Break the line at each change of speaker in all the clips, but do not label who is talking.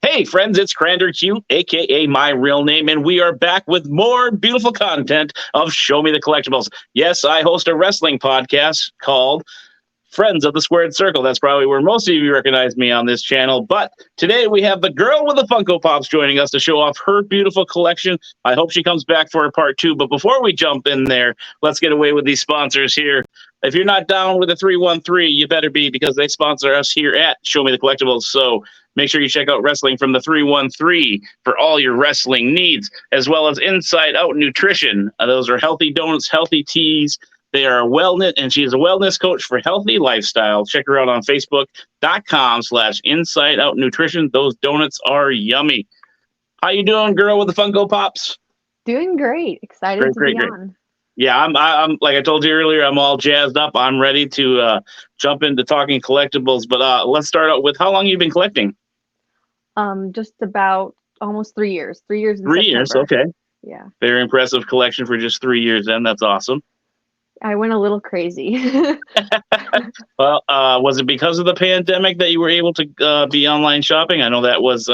Hey friends, it's Crander Q, aka my real name, and we are back with more beautiful content of Show Me the Collectibles. Yes, I host a wrestling podcast called Friends of the Squared Circle. That's probably where most of you recognize me on this channel. But today we have the girl with the Funko Pops joining us to show off her beautiful collection. I hope she comes back for a part 2. But before we jump in there, let's get away with these sponsors here. If you're not down with the 313, you better be, because they sponsor us here at Show Me the Collectibles. So make sure you check out Wrestling from the 313 for all your wrestling needs, as well as Inside Out Nutrition. Those are healthy donuts, healthy teas. They are wellness, and she is a wellness coach for healthy lifestyle. Check her out on Facebook.com/Inside Out Nutrition. Those donuts are yummy. How you doing, girl with the Funko Pops?
Doing great. Excited to be on.
Yeah, I'm like I told you earlier, I'm all jazzed up. I'm ready to jump into talking collectibles. But let's start out with how long you've been collecting.
Just about almost 3 years. 3 years.
3 years, okay.
Yeah.
Very impressive collection for just 3 years. Then that's awesome.
I went a little crazy.
Well, was it because of the pandemic that you were able to be online shopping? I know that was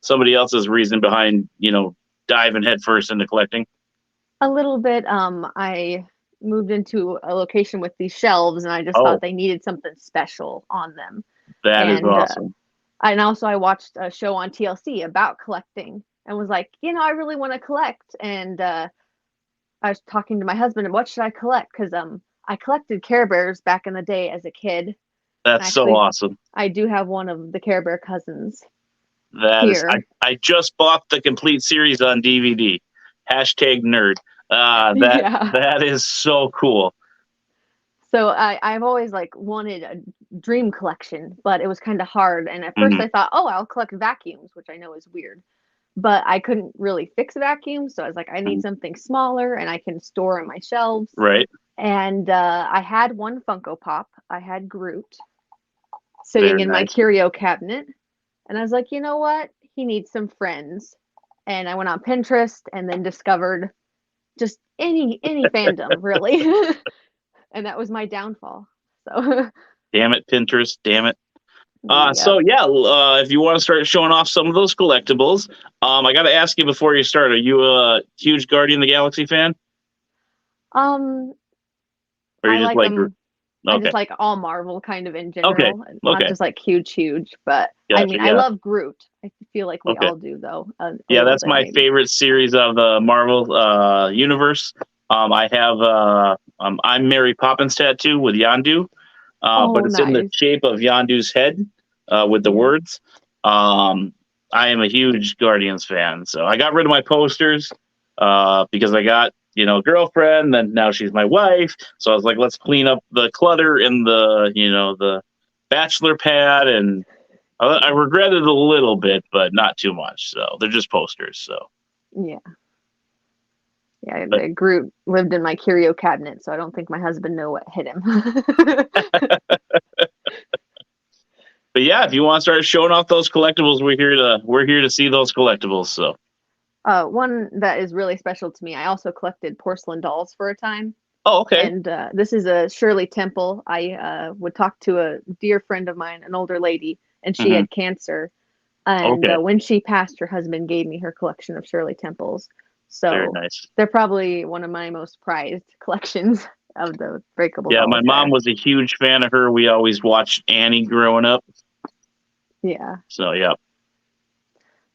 somebody else's reason behind, diving headfirst into collecting.
A little bit. I moved into a location with these shelves, and I just thought they needed something special on them.
That is awesome.
And also I watched a show on TLC about collecting and was like, I really want to collect. And I was talking to my husband, what should I collect? Because I collected Care Bears back in the day as a kid.
That's actually, so awesome.
I do have one of the Care Bear cousins.
I just bought the complete series on DVD. #nerd. That is so cool.
So I've always wanted a dream collection, but it was kind of hard. And at first I thought, I'll collect vacuums, which I know is weird, but I couldn't really fix vacuums. So I was like, I need something smaller and I can store on my shelves.
Right.
And I had one Funko Pop. I had Groot sitting in my curio cabinet. And I was like, you know what? He needs some friends. And I went on Pinterest and then discovered just any fandom, really. And that was my downfall. So
damn it, Pinterest, damn it. If you want to start showing off some of those collectibles, I got to ask you before you start, are you a huge Guardian of the Galaxy fan?
Or you just like them, I just like all Marvel kind of in general. Not just like huge, but gotcha, I love Groot. I feel like we all do, though.
That's my favorite series of the Marvel universe. I have I'm Mary Poppins tattoo with Yondu, but it's in the shape of Yondu's head with the words. I am a huge Guardians fan, so I got rid of my posters because I got girlfriend, then now she's my wife. So I was like, let's clean up the clutter in the bachelor pad, and I regret it a little bit, but not too much. So they're just posters. So
the Groot lived in my curio cabinet, so I don't think my husband knew what hit him.
But yeah, if you want to start showing off those collectibles, we're here to see those collectibles. So
one that is really special to me, I also collected porcelain dolls for a time.
Oh, okay.
And this is a Shirley Temple. I would talk to a dear friend of mine, an older lady, and she had cancer. And when she passed, her husband gave me her collection of Shirley Temples. So
very nice.
They're probably one of my most prized collections of the breakable.
Yeah, my mom was a huge fan of her. We always watched Annie growing up.
Yeah.
So yeah.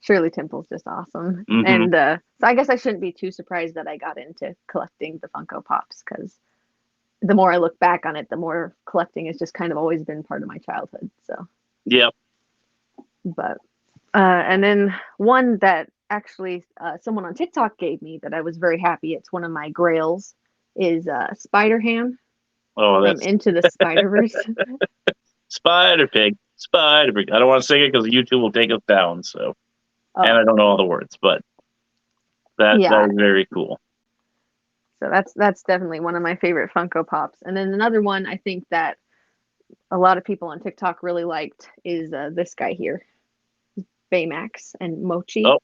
Shirley Temple's just awesome. And so I guess I shouldn't be too surprised that I got into collecting the Funko Pops, because the more I look back on it, the more collecting has just kind of always been part of my childhood. So
yep.
But and then one that actually someone on TikTok gave me that I was very happy. It's one of my grails, is Spider-Ham.
Oh, that's
Into the Spider-Verse.
Spider-Pig. I don't want to sing it because YouTube will take us down. So, and I don't know all the words, but that is very cool.
So that's definitely one of my favorite Funko Pops. And then another one I think that a lot of people on TikTok really liked is this guy here, Baymax and Mochi.
Oh.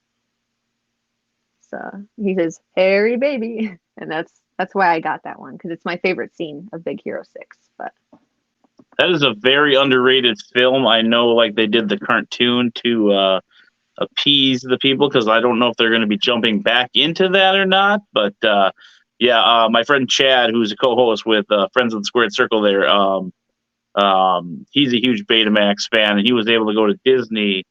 So he says, "Hairy baby," and that's why I got that one, because it's my favorite scene of Big Hero 6. But
that is a very underrated film. I know, like, they did the cartoon to appease the people because I don't know if they're going to be jumping back into that or not. But my friend Chad, who's a co-host with Friends of the Squared Circle, he's a huge Betamax fan, and he was able to go to Disney.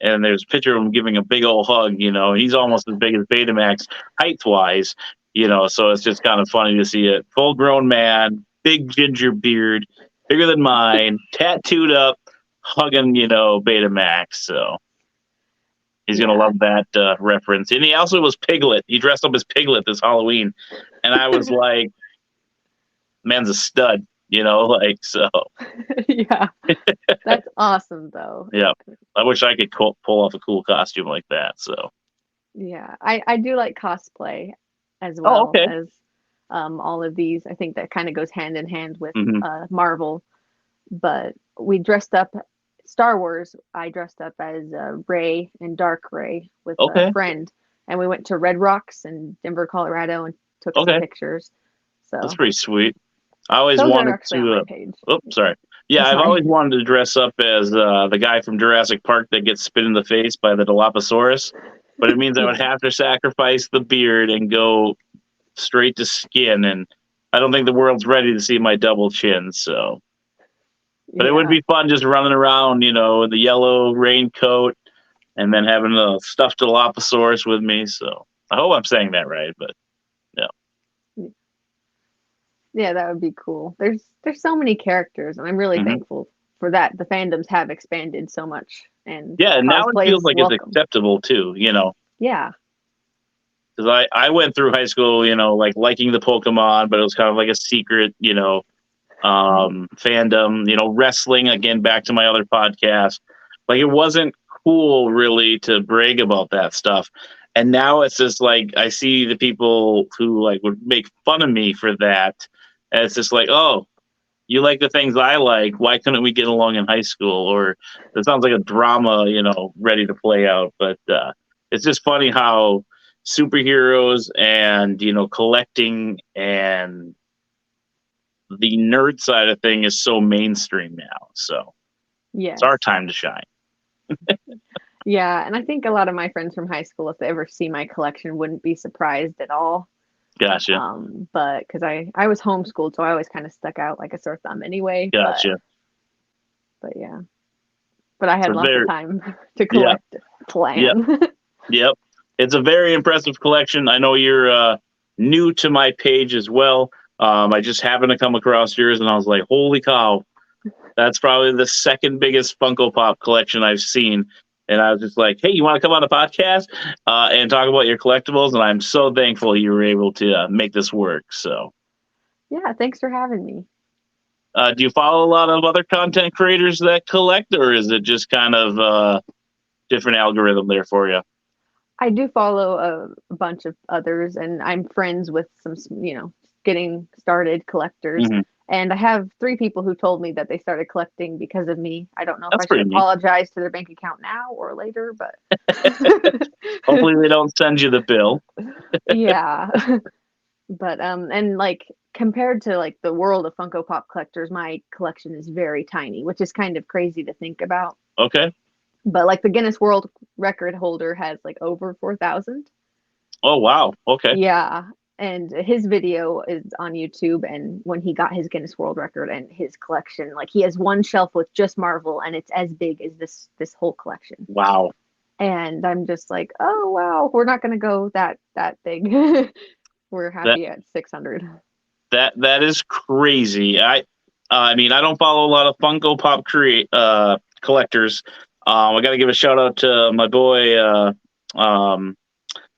And there's a picture of him giving a big old hug. He's almost as big as Betamax height-wise. So it's just kind of funny to see a full-grown man, big ginger beard, bigger than mine, tattooed up, hugging, Betamax. So he's going to love that reference. And he also was Piglet. He dressed up as Piglet this Halloween. And I was like, man's a stud, so.
Yeah. That's awesome, though.
Yeah. I wish I could pull off a cool costume like that. So.
Yeah. I do like cosplay as well as all of these. I think that kind of goes hand in hand with Marvel. But we dressed up Star Wars. I dressed up as Rey and Dark Rey with a friend, and we went to Red Rocks in Denver, Colorado, and took some pictures. So
that's pretty sweet. I always wanted to. Sorry. Yeah, I've always wanted to dress up as the guy from Jurassic Park that gets spit in the face by the Dilophosaurus, but it means I would have to sacrifice the beard and go straight to skin, and I don't think the world's ready to see my double chin. So, but it would be fun just running around, in the yellow raincoat, and then having a stuffed Dilophosaurus with me. So I hope I'm saying that right, but yeah.
Yeah, that would be cool. There's so many characters, and I'm really thankful for that. The fandoms have expanded so much, and
now it feels like it's acceptable too.
Yeah.
Because I went through high school, like liking the Pokemon, but it was kind of like a secret, fandom. Wrestling, again, back to my other podcast. Like it wasn't cool really to brag about that stuff. And now it's just like I see the people who like would make fun of me for that. And it's just like, oh, you like the things I like. Why couldn't we get along in high school? Or it sounds like a drama, ready to play out. But it's just funny how superheroes and, collecting and the nerd side of thing is so mainstream now. So it's our time to shine.
Yeah, and I think a lot of my friends from high school, if they ever see my collection, wouldn't be surprised at all.
Gotcha.
But because I was homeschooled, so I always kind of stuck out like a sore thumb anyway.
Gotcha.
But yeah. But I had lots of time to collect, plan.
Yep. It's a very impressive collection. I know you're new to my page as well. I just happened to come across yours, and I was like, holy cow. That's probably the second biggest Funko Pop collection I've seen. And I was just like, hey, you want to come on the podcast and talk about your collectibles? And I'm so thankful you were able to make this work. So,
yeah, thanks for having me.
Do you follow a lot of other content creators that collect, or is it just kind of a different algorithm there for you?
I do follow a bunch of others, and I'm friends with some, getting started collectors. And I have 3 people who told me that they started collecting because of me. I don't know if I should apologize to their bank account now or later, but
hopefully they don't send you the bill.
Yeah. But and like compared to like the world of Funko Pop collectors, my collection is very tiny, which is kind of crazy to think about.
Okay.
But like the Guinness World Record holder has like over 4,000.
Oh wow. Okay.
Yeah. And his video is on YouTube, and when he got his Guinness World Record and his collection, like he has one shelf with just Marvel, and it's as big as this whole collection.
Wow.
And I'm just like, oh wow, we're not gonna go that big. We're happy at 600.
That is crazy. I mean, I don't follow a lot of Funko Pop collectors. I got to give a shout out to my boy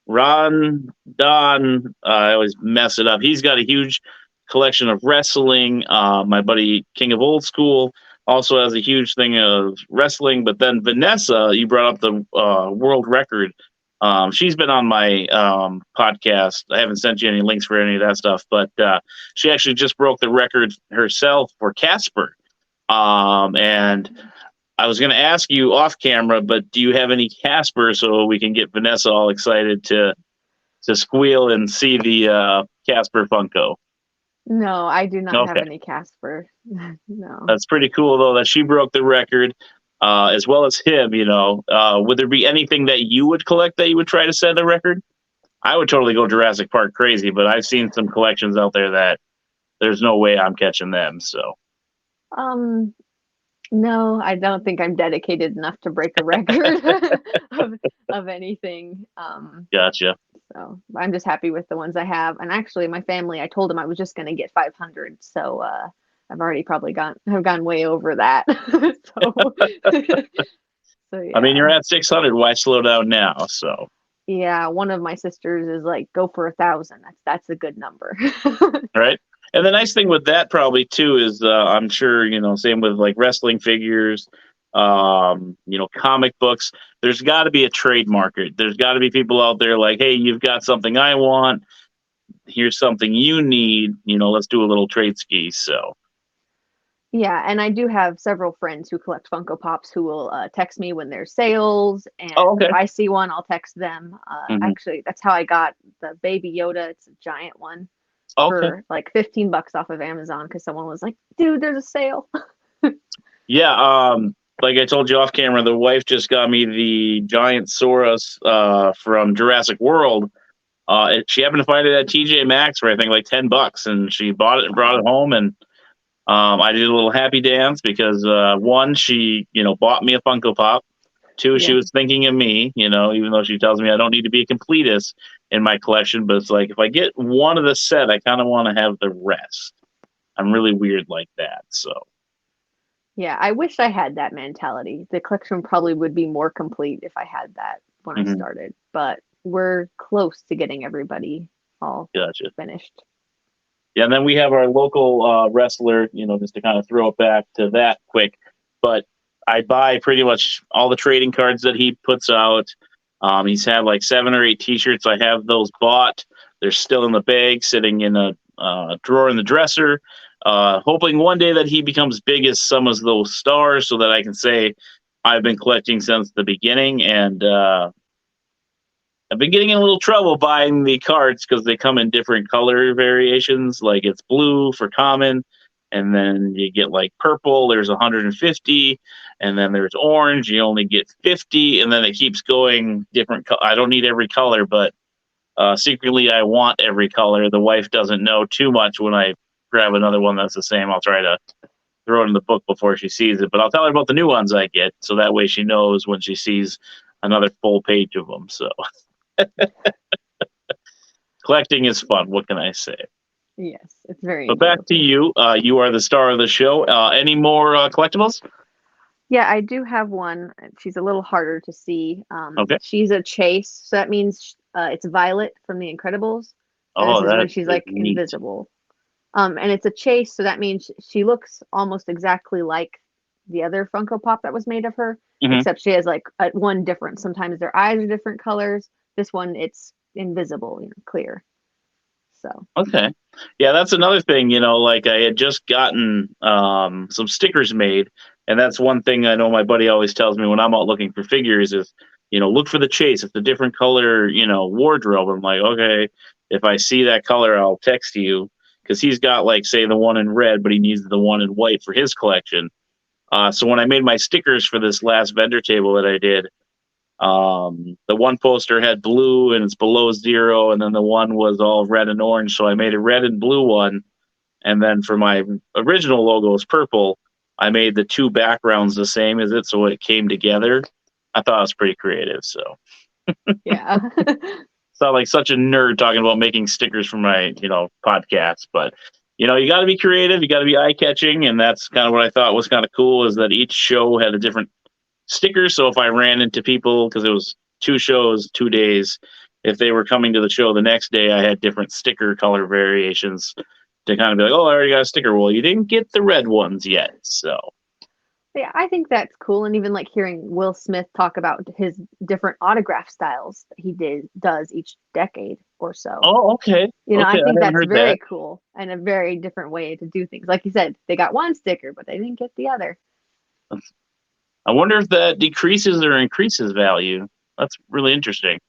Ron Don. I always mess it up. He's got a huge collection of wrestling. My buddy King of Old School also has a huge thing of wrestling. But then Vanessa, you brought up the world record. She's been on my podcast. I haven't sent you any links for any of that stuff, but she actually just broke the record herself for Casper. And I was going to ask you off camera, but do you have any Casper so we can get Vanessa all excited to squeal and see the Casper Funko?
No, I do not have any Casper. No.
That's pretty cool though that she broke the record. as well as him, would there be anything that you would collect that you would try to set a record? I would totally go Jurassic Park crazy, but I've seen some collections out there that there's no way I'm catching them. So,
No, I don't think I'm dedicated enough to break a record of, of anything.
gotcha.
So I'm just happy with the ones I have. And actually, my family, I told them I was just going to get 500. So I've already probably have gone way over that. So yeah.
I mean, you're at 600. Why slow down now? So
yeah, one of my sisters is like, go for 1,000. That's a good number.
right. And the nice thing with that probably too is I'm sure, same with like wrestling figures, comic books. There's got to be a trade market. There's got to be people out there like, hey, you've got something I want. Here's something you need. Let's do a little trade ski. So
yeah, and I do have several friends who collect Funko Pops who will text me when there's sales, and
okay.
if I see one, I'll text them.
Mhm.
Actually, that's how I got the Baby Yoda. It's a giant one for like $15 off of Amazon because someone was like, "Dude, there's a sale."
Yeah, like I told you off camera, the wife just got me the giant Saurus from Jurassic World. She happened to find it at TJ Maxx for I think like $10, and she bought it and brought it home. And I did a little happy dance because one, she bought me a Funko Pop. Two, she was thinking of me. Even though she tells me I don't need to be a completist in my collection, but it's like if I get one of the set, I kind of want to have the rest. I'm really weird like that, so.
Yeah, I wish I had that mentality. The collection probably would be more complete if I had that when I started, but we're close to getting everybody all finished.
Yeah, and then we have our local wrestler, just to kind of throw it back to that quick. But I buy pretty much all the trading cards that he puts out. He's had like 7 or 8 T-shirts. I have those bought. They're still in the bag, sitting in a drawer in the dresser. Hoping one day that he becomes big as some of those stars so that I can say I've been collecting since the beginning. And I've been getting in a little trouble buying the cards because they come in different color variations. Like it's blue for common, and then you get like purple, there's 150, and then there's orange, you only get 50, and then it keeps going different. I don't need every color, but secretly I want every color. The wife doesn't know too much when I grab another one that's the same. I'll try to throw it in the book before she sees it, but I'll tell her about the new ones I get, so that way she knows when she sees another full page of them. So collecting is fun. What can I say?
Yes, it's very.
But back to you. You are the star of the show. Any more collectibles?
Yeah, I do have one. She's a little harder to see.
Okay.
She's a chase, so that means it's Violet from The Incredibles. And this is when she's like neat. Invisible. And it's a chase, so that means she looks almost exactly like the other Funko Pop that was made of her, except she has like one difference. Sometimes their eyes are different colors. This one, it's invisible, clear. So.
Okay. Yeah, that's another thing, like I had just gotten some stickers made, and that's one thing I know my buddy always tells me when I'm out looking for figures is, look for the chase. It's a different color, wardrobe. I'm like, okay, if I see that color, I'll text you. Because he's got, like, say, the one in red, but he needs the one in white for his collection. So when I made my stickers for this last vendor table that I did, the one poster had blue and it's below 0, and then the one was all red and orange. So I made a red and blue one. And then for my original logo is purple, I made the 2 backgrounds the same as it. So it came together. I thought it was pretty creative. So
yeah.
Sound like such a nerd talking about making stickers for my, podcast, but you got to be creative, you got to be eye-catching, and that's kind of what I thought was kind of cool is that each show had a different sticker. So if I ran into people, because it was 2 shows, 2 days, if they were coming to the show the next day, I had different sticker color variations to kind of be like, oh, I already got a sticker. Well, you didn't get the red ones yet, so.
Yeah, I think that's cool, and even like hearing Will Smith talk about his different autograph styles that he does each decade or so.
Oh, okay.
I think that's very cool and a very different way to do things. Like you said, they got one sticker, but they didn't get the other.
I wonder if that decreases or increases value. That's really interesting.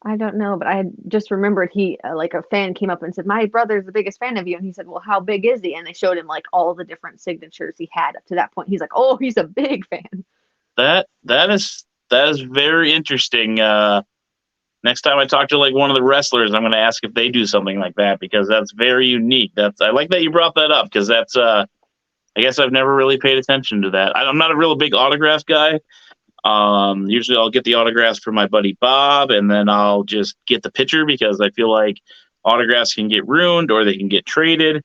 I don't know, but I had just remembered he, like a fan came up and said, my brother's the biggest fan of you. And he said, well, how big is he? And they showed him like all the different signatures he had up to that point. He's like, oh, he's a big fan.
That is very interesting. Next time I talk to like one of the wrestlers, I'm going to ask if they do something like that, because that's very unique. I like that you brought that up, because that's I guess I've never really paid attention to that. I'm not a real big autograph guy. Usually I'll get the autographs for my buddy Bob, and then I'll just get the picture, because I feel like autographs can get ruined or they can get traded.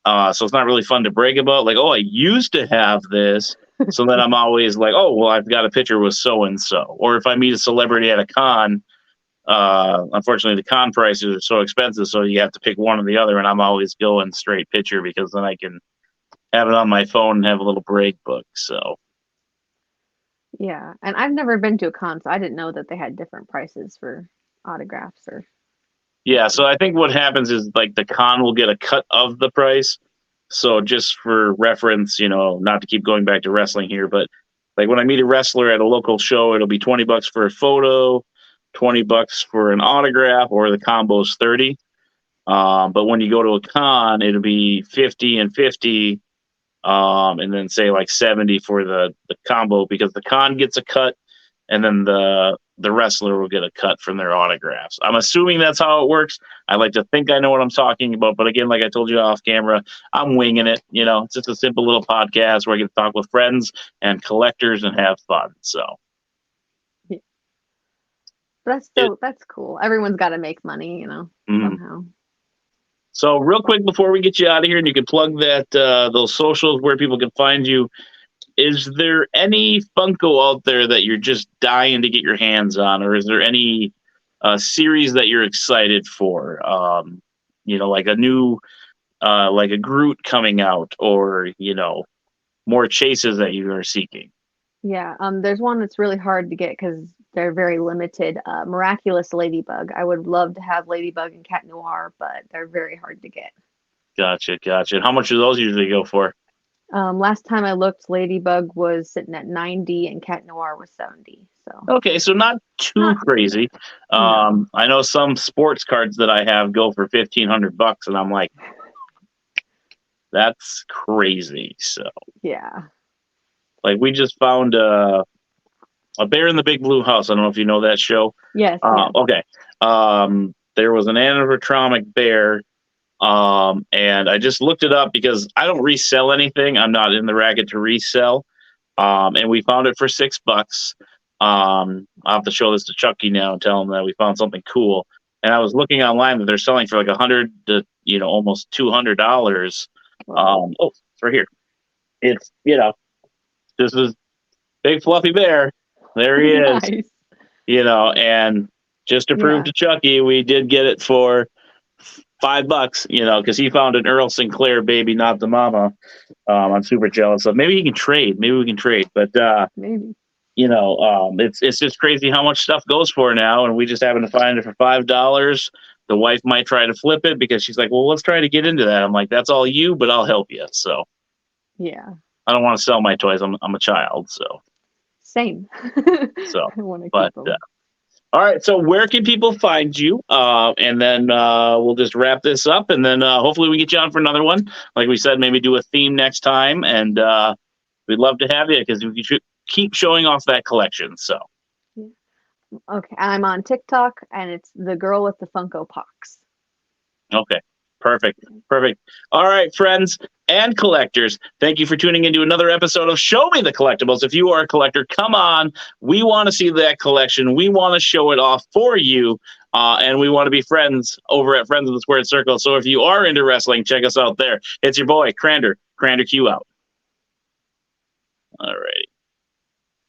So it's not really fun to brag about. Like, oh, I used to have this. So then I'm always like, oh, well, I've got a picture with so-and-so. Or if I meet a celebrity at a con, unfortunately, the con prices are so expensive, so you have to pick one or the other. And I'm always going straight picture, because then I can have it on my phone and have a little break book. So.
Yeah, and I've never been to a con, so I didn't know that they had different prices for autographs or.
Yeah, so I think what happens is like the con will get a cut of the price. So just for reference, not to keep going back to wrestling here, but like when I meet a wrestler at a local show, it'll be $20 for a photo, $20 for an autograph, or the combo's 30. But when you go to a con, it'll be 50 and 50, and then say like 70 for the combo, because the con gets a cut, and then the wrestler will get a cut from their autographs. I'm assuming that's how it works. I like to think I know what I'm talking about, but again, like I told you off camera, I'm winging it. It's just a simple little podcast where I get to talk with friends and collectors and have fun. So.
Yeah. That's cool. Everyone's got to make money, somehow.
So real quick before we get you out of here, and you can plug that those socials where people can find you, is there any Funko out there that you're just dying to get your hands on, or is there any series that you're excited for? Like a new, like a Groot coming out, or more chases that you are seeking.
Yeah, there's one that's really hard to get because they're very limited. Miraculous Ladybug. I would love to have Ladybug and Cat Noir, but they're very hard to get.
Gotcha. And how much do those usually go for?
Last time I looked, Ladybug was sitting at 90 and Cat Noir was 70. So
okay, so not too crazy.
No.
I know some sports cards that I have go for $1,500, and I'm like, that's crazy. So
yeah,
like we just found a Bear in the Big Blue House. I don't know if you know that show.
Yes.
Okay. There was an animatronic bear. And I just looked it up because I don't resell anything. I'm not in the racket to resell. And we found it for $6. I'll have to show this to Chucky now and tell him that we found something cool. And I was looking online that they're selling for like $100 to, almost $200.
Wow.
It's right here. It's, this is big fluffy bear. There he is.
Nice.
And just to prove to Chucky, we did get it for $5, because he found an Earl Sinclair baby, not the mama. I'm super jealous of. Maybe he can trade. Maybe we can trade. But
maybe.
It's just crazy how much stuff goes for now, and we just happen to find it for $5. The wife might try to flip it because she's like, "Well, let's try to get into that." I'm like, "That's all you, but I'll help you." So
yeah,
I don't want to sell my toys. I'm a child, so
same.
So,
I want to
but.
keep them.
All right, so where can people find you? And then we'll just wrap this up, and then hopefully we get you on for another one. Like we said, maybe do a theme next time, and we'd love to have you because we should keep showing off that collection. So,
okay, I'm on TikTok, and it's Thegirlwiththefunkopox.
Okay, perfect. All right, friends and collectors, thank you for tuning into another episode of Show Me the Collectibles. If you are a collector, come on. We want to see that collection. We want to show it off for you, and we want to be friends over at Friends of the Squared Circle. So if you are into wrestling, check us out there. It's your boy, Crander Q out. All righty.